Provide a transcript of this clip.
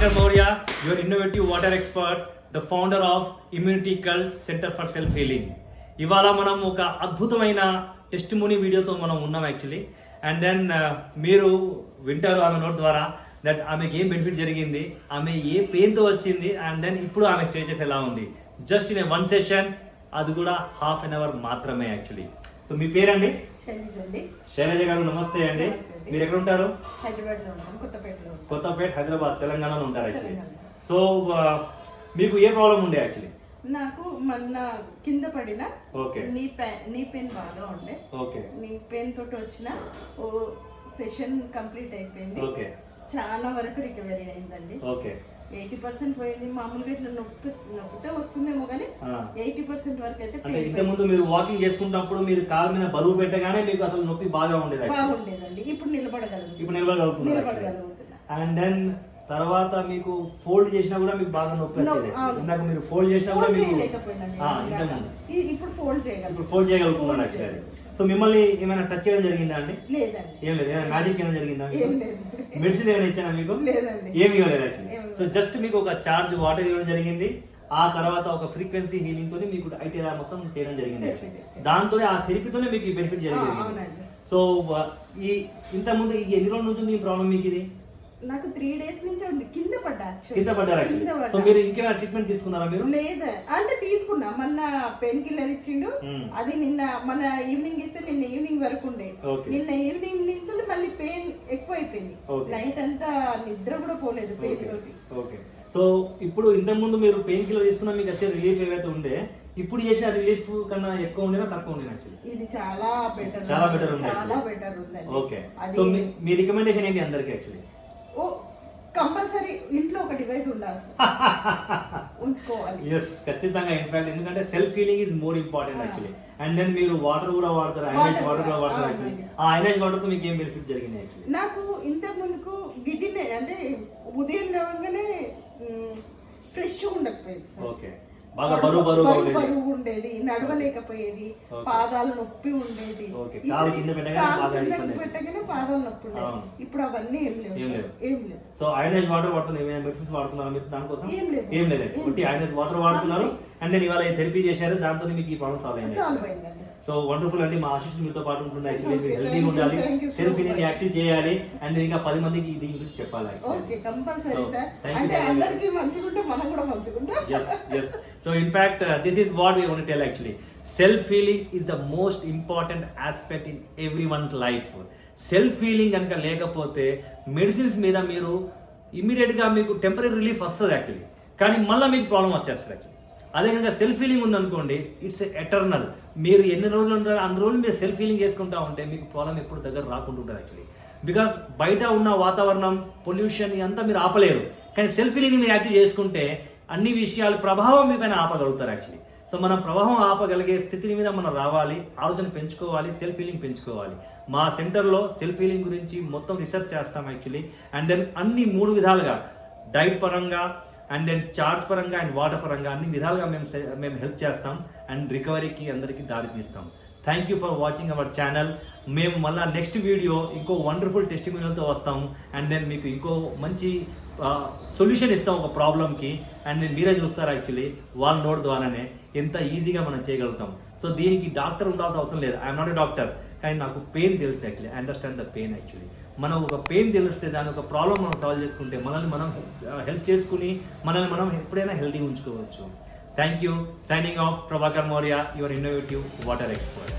Prabhakar Mourya, your innovative water expert, the founder of Immunity Cult Center for Self Healing. ఇవాళ మనం ఒక అద్భుతమైన testimony వీడియోతో మనం ఉన్నాం యాక్చువల్లీ. అండ్ దెన్ మీరు వింటారు ఆమె నోట్ ద్వారా దట్ ఆమెకి ఏం బెనిఫిట్ జరిగింది, ఆమె ఏ పెయిన్తో వచ్చింది, అండ్ దెన్ ఇప్పుడు ఆమె స్టేజెస్ ఎలా ఉంది. జస్ట్ ఇన్ వన్ సెషన్, అది కూడా హాఫ్ అన్ అవర్ మాత్రమే యాక్చువల్లీ. సో మీ పేరండి? శైలజ గారు, నమస్తే అండి. మీరు ఎక్కడ ఉంటారు? కొత్తపేట, హైదరాబాద్, తెలంగాణలో ఉంటారు యాక్చువల్లీ. సో మీకు ఏ ప్రాబ్లం ఉండే యాక్చువల్లీ? నాకు మొన్న కింద పడిన ఓకే నీ పెయిన్ బాగా ఉండే. ఓకే, నీ పెయిన్ తోటి వచ్చిన ఓ సెషన్ కంప్లీట్ అయిపోయింది. ఓకే, చాలా వరకు రికవరీ అయిందండి. ఓకే, 80% పోయింది. మామూలుగా ఇట్లా నొప్పితే వస్తుందేమో కానీ 80% వరకు అయితే ఇంతకుముందు మీరు వాకింగ్ చేసుకుంటున్నప్పుడు మీరు కాళ్ళ మీద బరువు పెట్టగానే మీకు అసలు నొప్పి బాగా ఉండేది? బాగుండేదండి. ఇప్పుడు నిలబడగలుగుతున్నారు. అండ్ దెన్ తర్వాత మీకు ఫోల్డ్ చేసినా కూడా మీకు బాగా నొప్పి వచ్చేది. ఇందాక మీరు ఫోల్డ్ చేసినా కూడా మీకు ఇప్పుడు ఫోల్డ్ చేయగలుగుతున్నారు యాక్చువల్లీ. సో మిమ్మల్ని ఏమైనా టచ్ చేయడం జరిగిందా అండి? ఏం లేదు. ఏమైనా మ్యాజిక్ ఏమైనా జరిగిందా? మెడిసిన్ ఏమైనా ఇచ్చానా మీకు? ఏమి ఇవ్వలేదు యాక్చువల్లీ. సో జస్ట్ మీకు ఒక చార్జ్ వాటర్ ఇవ్వడం జరిగింది. ఆ తర్వాత ఒక ఫ్రీక్వెన్సీ హీలింగ్ తోనే మీకు అయితే మొత్తం చేయడం జరిగింది. దాంతో ఆ థెరపీతోనే మీకు ఈ బెనిఫిట్ జరిగింది. సో ఈ ఇంత ముందు ఎన్ని రోజుల నుంచి మీ ప్రాబ్లం మీకు ఇది? నాకు 3 days నుంచి ఉంది. కింద పడ్డారు. సో మీరు ఇంకేమైనా ట్రీట్మెంట్ తీసుకున్నారా మీరు? లేదా అంటే తీసుకున్నా. మొన్న పెయిన్ కిల్లర్ ఇచ్చిండు. అది నిన్న మన ఈవినింగ్ ఇస్తే నిన్న ఈవినింగ్ వరకు ఉండే. నిన్న ఈవినింగ్ నుంచి మళ్ళీ పెయిన్ ఎక్కువ అయిపోయింది. నైట్ అంతా నిద్ర కూడా పోలేదు పెయిన్ తోటి. ఓకే. సో ఇప్పుడు ఇంతకు ముందు మీరు పెయిన్ కిల్లర్ తీసుకున్నా మీకు వచ్చే రిలీఫ్ ఏవైతే ఉండే, ఇప్పుడు చేసిన రిలీఫ్ కన్నా ఎక్కువ ఉండేనా తక్కువ ఉండేనా? ఇది చాలా బెటర్ ఉంది. ఓకే. సో మీ రికమెండేషన్ ఏంటి అందరికి యాక్చువల్లీ? కంపల్సరీ ఇంట్లో ఒక డివైస్ ఉండాలి, ఉంచుకోవాలి. ఎస్, ఖచ్చితంగా. ఇన్ఫాక్ట్ ఎందుకంటే self healing is more important actually. And then మీరు వాటర్ కూడా వాడతారు, ఐనైజ్ వాటర్ కూడా వాడతారు యాక్చువల్లీ. ఆ ఐనైజ్ వాటర్ తో మీకు ఏం బెనిఫిట్ జరిగింది యాక్చువల్లీ? నాకు ఇంతకు ముందుకు గిడ్డినే అంటే ఉదయం లేవగానే ఫ్రెష్ ఉండకపోయేది. ఓకే, బాగా బరువు ఉండేది, నడవలేకపోయేది, పాదాలు నొప్పి ఉండేది, పెట్టగానే పాదాలు నొప్పి ఉండేది. ఇప్పుడు అవన్నీ ఏం లేవు. సో ఐనైజ్ వాటర్ వాడుతున్నారు, ఏమైనా మెడిసిన్స్ వాడుతున్నారు మీరు దానికోసం? ఏం లేదు, ఐనైజ్ వాటర్ వాడుతున్నారు. అండ్ నేను ఇవాళ థెరపీ చేశారు, దాంతో మీకు ఈ ప్రాబ్లం సాల్వ్ అయింది. సో వండర్ఫుల్ అండి. మా ఆశీష్ మీతో పాటు ఉంటుంది యాక్చువల్లీ. మీరు హెల్తీగా ఉండాలి, సెల్ఫ్ ని యాక్టివ్ చేయాలి, అండ్ ఇంకా 10 మందికి దీని గురించి చెప్పాలి. So in fact this is what we want to tell actually. Self healing is the most important aspect in everyone's life. Self healing కనుక లేకపోతే మెడిసిన్స్ మీద మీరు ఇమ్మీడియట్ గా మీకు టెంపరీ రిలీఫ్ వస్తుంది యాక్చువల్లీ, కానీ మళ్ళీ మీకు ప్రాబ్లం వచ్చేస్తుంది యాక్చువల్లీ. అదే కనుక సెల్ఫ్ హీలింగ్ ఉందనుకోండి, ఇట్స్ ఎటర్నల్. మీరు ఎన్ని రోజులు ఉంటారో అన్ని రోజులు మీరు సెల్ఫ్ హీలింగ్ చేసుకుంటా ఉంటే మీకు ప్రాబ్లం ఎప్పుడు దగ్గర రాకుండా ఉంటుంది యాక్చువల్లీ. బికాస్ బయట ఉన్న వాతావరణం, పొల్యూషన్ ఇదంతా మీరు ఆపలేరు, కానీ సెల్ఫ్ హీలింగ్ మీరు యాక్టివ్ చేసుకుంటే అన్ని విషయాలు ప్రభావం మీ పైన ఆపగలుగుతారు యాక్చువల్లీ. సో మనం ప్రభావం ఆపగలిగే స్థితి మీద మనం రావాలి, ఆలోచన పెంచుకోవాలి, సెల్ఫ్ హీలింగ్ పెంచుకోవాలి. మా సెంటర్లో సెల్ఫ్ హీలింగ్ గురించి మొత్తం రీసెర్చ్ చేస్తాం యాక్చువల్లీ. అండ్ దెన్ అన్ని 3 విధాలుగా, డైట్ పరంగా, అండ్ దెన్ చార్జ్ పరంగా, అండ్ వాటర్ పరంగా అన్ని విధాలుగా మేము హెల్ప్ చేస్తాం అండ్ రికవరీకి అందరికీ దారి తీస్తాం. Thank you for watching our channel. మేము మళ్ళీ నెక్స్ట్ వీడియో ఇంకో వండర్ఫుల్ టెస్టిమోనియల్తో వస్తాము. అండ్ దెన్ మీకు ఇంకో మంచి సొల్యూషన్ ఇస్తాం ఒక ప్రాబ్లమ్కి. అండ్ నేను మీరే చూస్తారు యాక్చువల్లీ వాళ్ళ నోట్ ద్వారానే ఎంత ఈజీగా మనం చేయగలుగుతాం. సో దీనికి డాక్టర్ ఉండాల్సిన అవసరం లేదు. ఐఎమ్ నాట్ ఎ డాక్టర్, కానీ నాకు పెయిన్ తెలుసు actually. I understand the pain actually. మనం ఒక పెయిన్ తెలిస్తే దాని ఒక ప్రాబ్లం మనం సాల్వ్ చేసుకుంటే మనల్ని మనం హెల్ప్ చేసుకుని మనల్ని మనం ఎప్పుడైనా హెల్తీగా ఉంచుకోవచ్చు. Thank you. Signing off, Prabhakar Mourya, your innovative water expert.